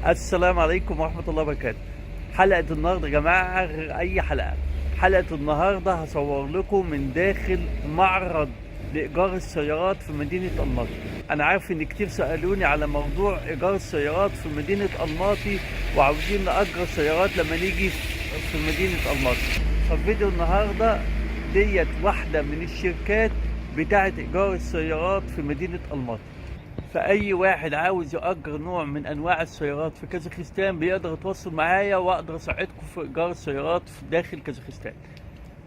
السلام عليكم ورحمة الله وبركاته. حلقة النهاردة يا جماعة غير أي حلقة. حلقة النهاردة هصور لكم من داخل معرض لإيجار السيارات في مدينة الماطي. أنا عارف إن كتير سألوني على موضوع إيجار السيارات في مدينة الماطي وعاوزين نأجر سيارات لما نيجي في مدينة الماطي. ففيديو النهاردة ديت واحدة من الشركات بتاعة إيجار السيارات في مدينة الماطي. فأي واحد عاوز يأجر نوع من أنواع السيارات في كازاخستان بيقدر يتواصل معايا وأقدر أساعدكم في إيجار السيارات في داخل كازاخستان.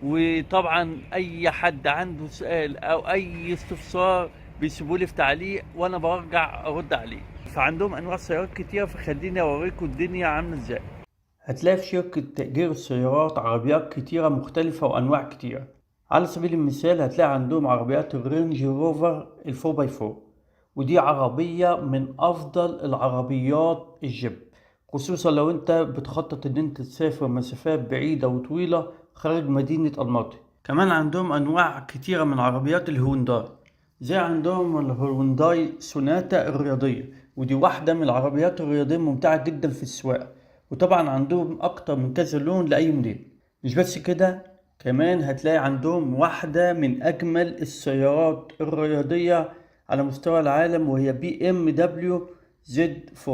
وطبعا أي حد عنده سؤال أو أي استفسار بيسيبولي في تعليق وأنا برجع أرد عليه. فعندهم أنواع سيارات كتير، فخليني أوريكم الدنيا عاملة إزاي. هتلاقي في شركة تأجير السيارات عربيات كتيرة مختلفة وأنواع كتيرة. على سبيل المثال هتلاقي عندهم عربيات الرينج روفر الفور باي فور، ودي عربية من أفضل العربيات الجيب، خصوصا لو أنت بتخطط إن أنت تسافر مسافات بعيدة وطويلة خارج مدينة الماطي. كمان عندهم أنواع كتيرة من عربيات الهونداي، زي عندهم الهونداي سوناتا الرياضية، ودي واحدة من العربيات الرياضية ممتعة جدا في السواقة. وطبعا عندهم أكتر من كذا لون لأي موديل. مش بس كده، كمان هتلاقي عندهم واحدة من أجمل السيارات الرياضية على مستوى العالم، وهي بي ام دبليو زد 4،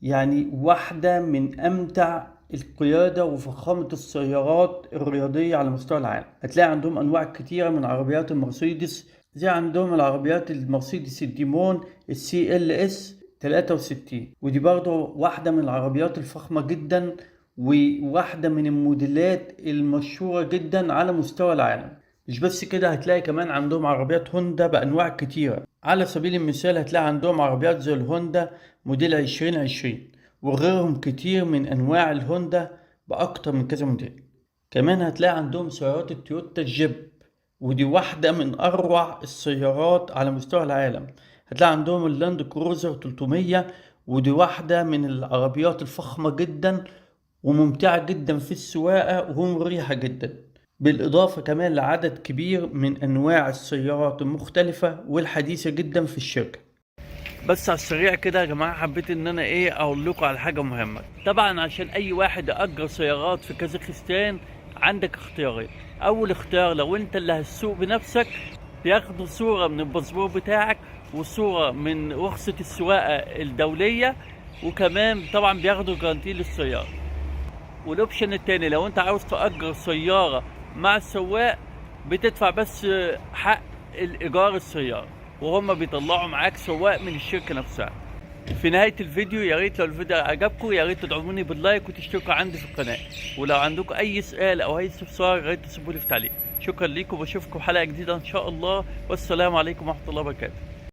يعني واحدة من أمتع القيادة وفخامة السيارات الرياضية على مستوى العالم. هتلاقي عندهم أنواع كتيرة من عربيات المرسيدس، زي عندهم العربيات المرسيدس الديمون السي ال اس 63، ودي برضه واحدة من العربيات الفخمة جدا وواحدة من الموديلات المشهورة جدا على مستوى العالم. مش بس كده، هتلاقي كمان عندهم عربيات هوندا بأنواع كتيرة. على سبيل المثال هتلاقي عندهم عربيات زي الهوندا موديل 2020 وغيرهم كتير من أنواع الهوندا بأكتر من كذا موديل. كمان هتلاقي عندهم سيارات التويوتا الجيب، ودي واحدة من أروع السيارات على مستوى العالم. هتلاقي عندهم اللاند كروزر 300، ودي واحدة من العربيات الفخمة جدا وممتعة جدا في السواقة ومريحة جدا، بالإضافة كمان لعدد كبير من أنواع السيارات المختلفة والحديثة جدا في الشركة. بس على السريع كده يا جماعة، حبيت ان انا اقول لكم على حاجة مهمة. طبعا عشان اي واحد يأجر سيارات في كازاخستان عندك اختيارين. اول اختيار، لو انت اللي هتسوق بنفسك، بياخدوا صورة من الباسبور بتاعك وصورة من رخصة السواقة الدولية، وكمان طبعا بياخدوا جرانتي للسيارة. والاوبشن التاني، لو انت عاوز تأجر سيارة مع السواق، بتدفع بس حق الإيجار السيارة، وهم بيطلعوا معاك سواق من الشركة نفسها. في نهاية الفيديو يا ريت لو الفيديو عجبكم يا ريت تدعموني باللايك وتشتركوا عندي في القناة، ولو عندكم أي سؤال أو أي استفسار يا ريت تسيبولي في تعليق. شكرا ليكم وبشوفكم حلقة جديدة إن شاء الله، والسلام عليكم ورحمة الله وبركاته.